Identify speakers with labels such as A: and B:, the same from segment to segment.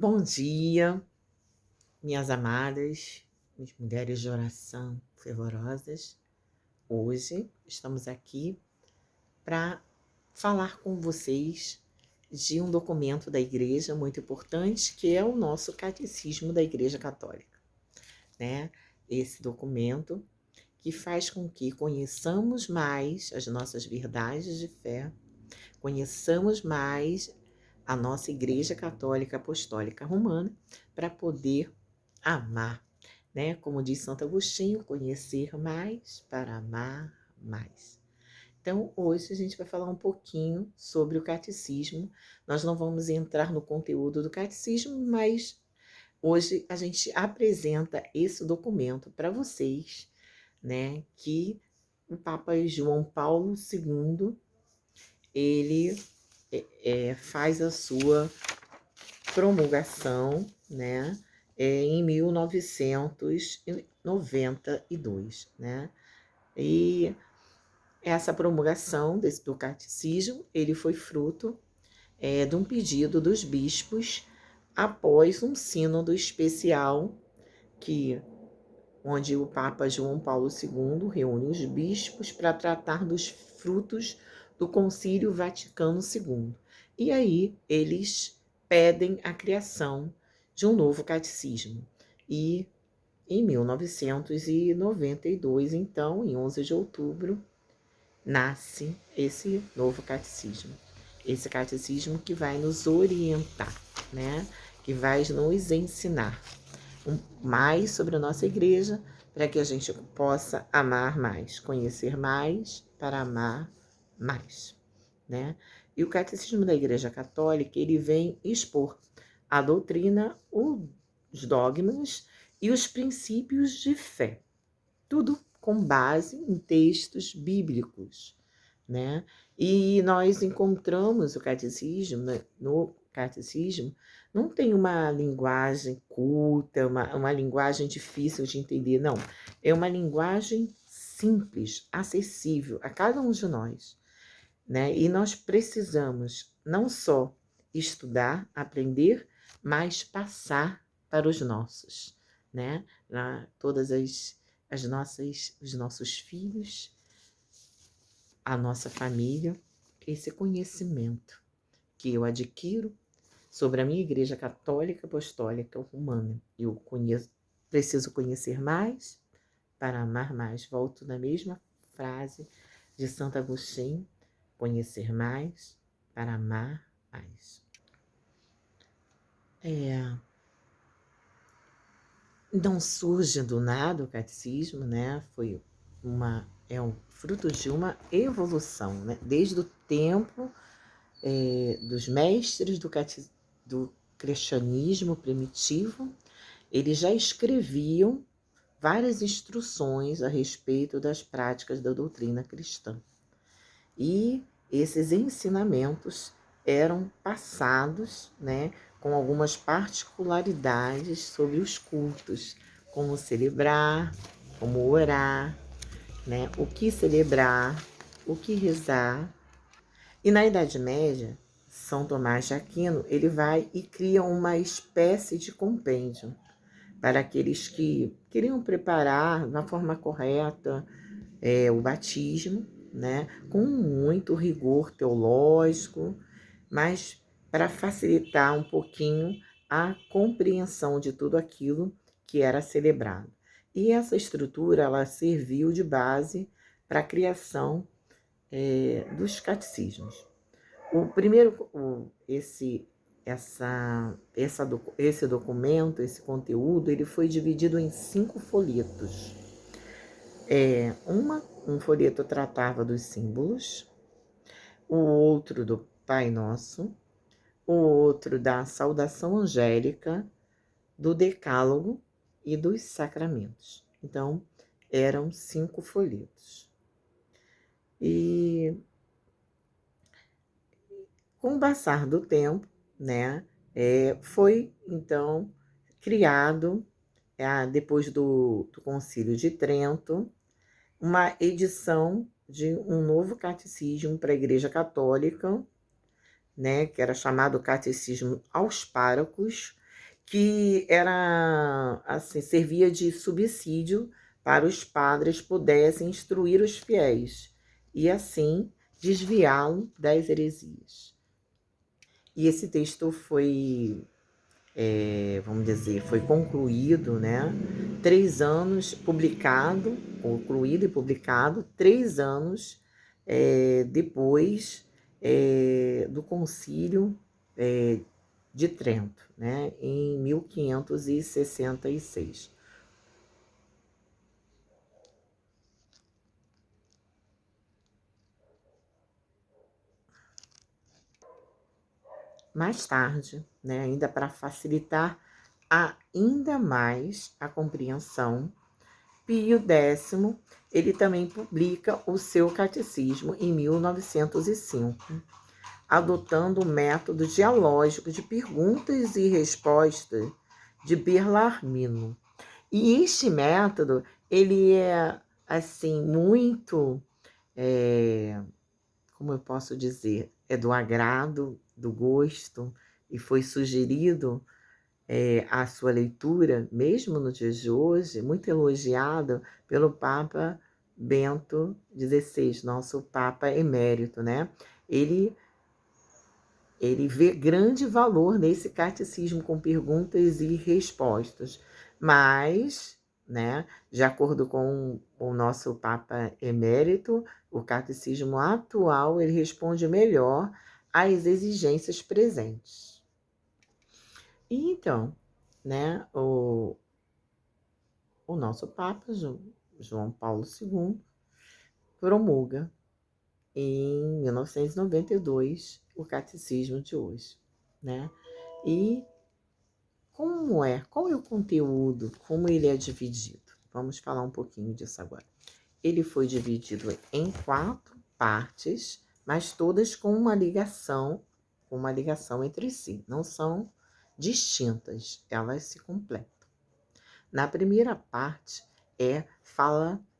A: Bom dia, minhas amadas, minhas mulheres de oração fervorosas. Hoje estamos aqui para falar com vocês de um documento da Igreja muito importante, que é o nosso Catecismo da Igreja Católica, né? Esse documento que faz com que conheçamos mais as nossas verdades de fé, conheçamos mais a nossa Igreja Católica Apostólica Romana, para poder amar, né? Como diz Santo Agostinho, conhecer mais para amar mais. Então, hoje a gente vai falar um pouquinho sobre o catecismo. Nós não vamos entrar no conteúdo do catecismo, mas hoje a gente apresenta esse documento para vocês, né? Que o Papa João Paulo II, ele faz a sua promulgação, né, em 1992, né? E essa promulgação do catecismo, ele foi fruto de um pedido dos bispos após um sínodo especial onde o Papa João Paulo II reúne os bispos para tratar dos frutos do Concílio Vaticano II. E aí eles pedem a criação de um novo catecismo. E em 1992, então, em 11 de outubro, nasce esse novo catecismo. Esse catecismo que vai nos orientar, né? Que vai nos ensinar mais sobre a nossa igreja, para que a gente possa amar mais, conhecer mais para amar mais, né? E o Catecismo da Igreja Católica, ele vem expor a doutrina, os dogmas e os princípios de fé, tudo com base em textos bíblicos, né? E nós encontramos o catecismo, né? No catecismo, não tem uma linguagem culta, uma linguagem difícil de entender, não. É uma linguagem simples, acessível a cada um de nós, né? E nós precisamos não só estudar, aprender, mas passar para os nossos, né? Todas os nossos filhos, a nossa família, esse conhecimento que eu adquiro sobre a minha Igreja Católica Apostólica Romana. Preciso conhecer mais para amar mais. Volto na mesma frase de Santo Agostinho: conhecer mais para amar mais. Não surge do nada o catecismo, né? É um fruto de uma evolução, né? Desde o tempo dos mestres do cristianismo primitivo, eles já escreviam várias instruções a respeito das práticas da doutrina cristã. E esses ensinamentos eram passados, né, com algumas particularidades sobre os cultos, como celebrar, como orar, né, o que celebrar, o que rezar. E na Idade Média, São Tomás de Aquino, ele vai e cria uma espécie de compêndio para aqueles que queriam preparar na forma correta o batismo, né, com muito rigor teológico, mas para facilitar um pouquinho a compreensão de tudo aquilo que era celebrado. E essa estrutura, ela serviu de base para a criação dos catecismos. O primeiro, esse documento, esse conteúdo, ele foi dividido em 5 folhetos. Um folheto tratava dos símbolos, o outro do Pai Nosso, o outro da saudação angélica, do decálogo e dos sacramentos. Então, eram 5 folhetos. E com o passar do tempo, né, foi então criado, depois do Concílio de Trento, uma edição de um novo catecismo para a Igreja Católica, né, que era chamado Catecismo aos Párocos, que era assim, servia de subsídio para os padres pudessem instruir os fiéis e assim desviá-lo das heresias. E esse texto foi, vamos dizer, foi concluído, né? 3 anos publicado, concluído e publicado, 3 anos depois do Concílio de Trento, né? Em 1566. Mais tarde, né, ainda para facilitar ainda mais a compreensão, Pio X, ele também publica o seu catecismo em 1905, adotando o método dialógico de perguntas e respostas de Bellarmino. E este método, ele é, assim, muito, como eu posso dizer, é do agrado, do gosto, e foi sugerido a sua leitura, mesmo no dia de hoje, muito elogiado pelo Papa Bento XVI, nosso Papa emérito, né? Ele vê grande valor nesse catecismo com perguntas e respostas, mas, né, de acordo com o nosso Papa emérito, o catecismo atual ele responde melhor às exigências presentes. E então, né, o nosso Papa João Paulo II promulga em 1992 o catecismo de hoje, né? E qual é o conteúdo, como ele é dividido? Vamos falar um pouquinho disso agora. Ele foi dividido em 4 partes, mas todas com uma ligação entre si, não são distintas, elas se completam. Na primeira parte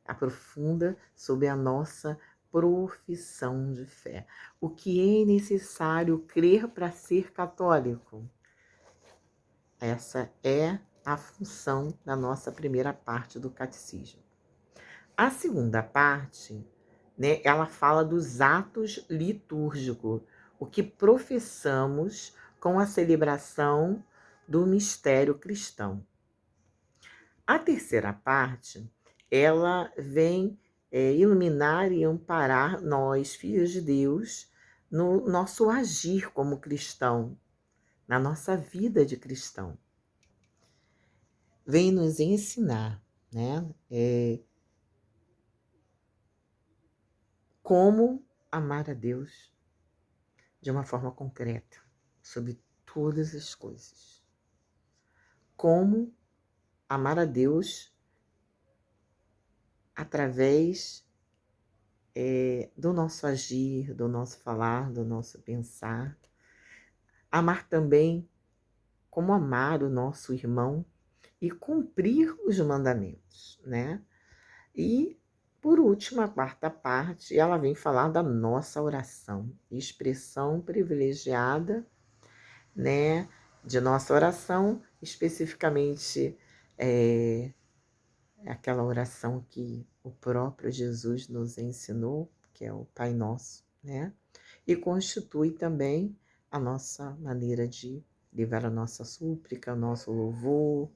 A: aprofunda sobre a nossa profissão de fé. O que é necessário crer para ser católico? Essa é a função da nossa primeira parte do catecismo. A segunda parte, né, ela fala dos atos litúrgicos, o que professamos com a celebração do mistério cristão. A terceira parte, ela vem iluminar e amparar nós, filhos de Deus, no nosso agir como cristão, na nossa vida de cristão. Vem nos ensinar, né, como amar a Deus de uma forma concreta, sobre todas as coisas. Como amar a Deus através do nosso agir, do nosso falar, do nosso pensar. Amar também como amar o nosso irmão e cumprir os mandamentos, né? E, por último, a quarta parte, ela vem falar da nossa oração, expressão privilegiada, né, de nossa oração, especificamente aquela oração que o próprio Jesus nos ensinou, que é o Pai Nosso, né? E constitui também a nossa maneira de levar a nossa súplica, o nosso louvor,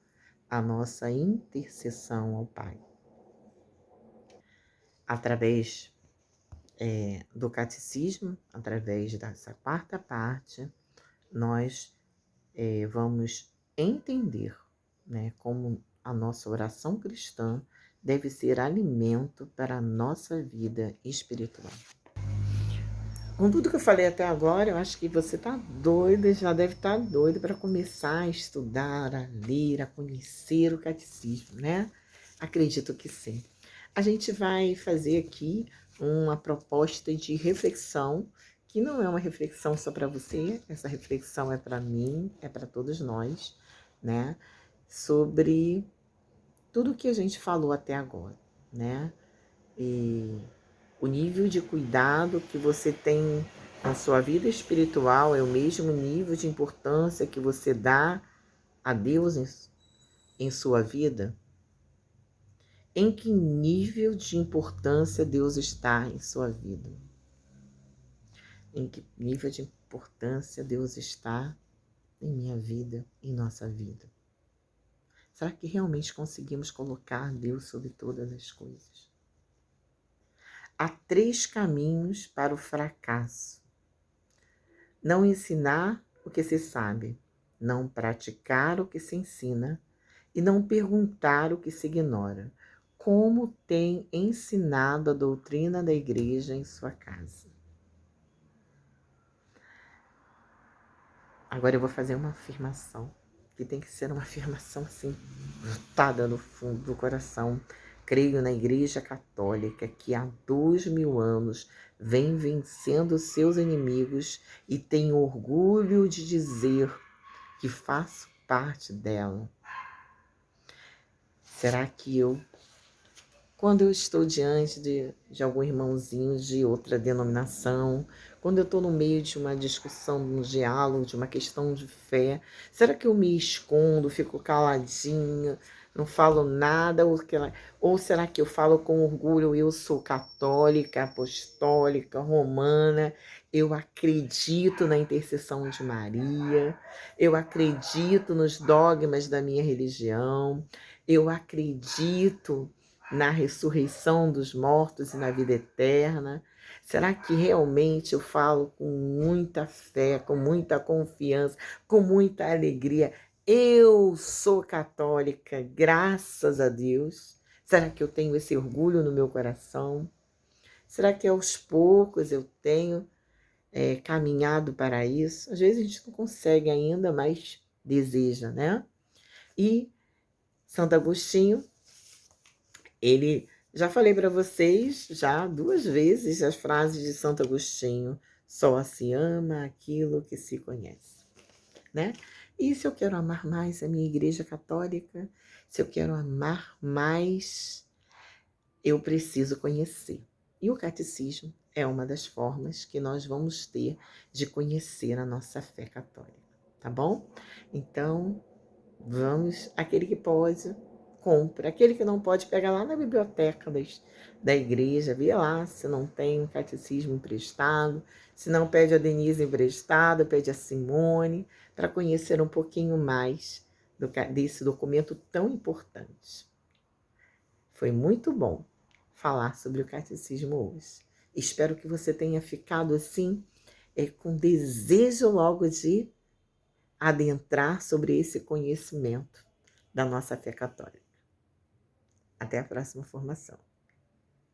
A: a nossa intercessão ao Pai. Através do catecismo, através dessa quarta parte, nós vamos entender, né, como a nossa oração cristã deve ser alimento para a nossa vida espiritual. Com tudo que eu falei até agora, eu acho que você está doido, já deve estar doido para começar a estudar, a ler, a conhecer o catecismo, né? Acredito que sim. A gente vai fazer aqui uma proposta de reflexão, que não é uma reflexão só para você, essa reflexão é para mim, é para todos nós, né? Sobre tudo que a gente falou até agora, né? E o nível de cuidado que você tem na sua vida espiritual é o mesmo nível de importância que você dá a Deus em sua vida? Em que nível de importância Deus está em sua vida? Em que nível de importância Deus está em minha vida, em nossa vida? Será que realmente conseguimos colocar Deus sobre todas as coisas? Há 3 caminhos para o fracasso: não ensinar o que se sabe, não praticar o que se ensina e não perguntar o que se ignora. Como tem ensinado a doutrina da igreja em sua casa? Agora eu vou fazer uma afirmação, que tem que ser uma afirmação assim, lutada no fundo do coração. Creio na Igreja Católica que há 2000 anos vem vencendo seus inimigos e tenho orgulho de dizer que faço parte dela. Será que quando eu estou diante de algum irmãozinho de outra denominação, quando eu estou no meio de uma discussão, de um diálogo, de uma questão de fé, será que eu me escondo, fico caladinha, não falo nada? Ou será que eu falo com orgulho? Eu sou católica, apostólica, romana, eu acredito na intercessão de Maria, eu acredito nos dogmas da minha religião, eu acredito na ressurreição dos mortos e na vida eterna? Será que realmente eu falo com muita fé, com muita confiança, com muita alegria? Eu sou católica, graças a Deus. Será que eu tenho esse orgulho no meu coração? Será que aos poucos eu tenho caminhado para isso? Às vezes a gente não consegue ainda, mas deseja, né? E Santo Agostinho, ele, já falei para vocês já 2 vezes as frases de Santo Agostinho: só se ama aquilo que se conhece, né? E se eu quero amar mais a minha Igreja Católica, se eu quero amar mais, eu preciso conhecer. E o catecismo é uma das formas que nós vamos ter de conhecer a nossa fé católica, tá bom? Então, vamos, aquele que pode, compra. Aquele que não pode, pega lá na biblioteca da igreja, vê lá se não tem um catecismo emprestado, se não pede a Denise emprestado, pede a Simone, para conhecer um pouquinho mais desse documento tão importante. Foi muito bom falar sobre o catecismo hoje. Espero que você tenha ficado assim, com desejo logo de adentrar sobre esse conhecimento da nossa fé católica. Até a próxima formação.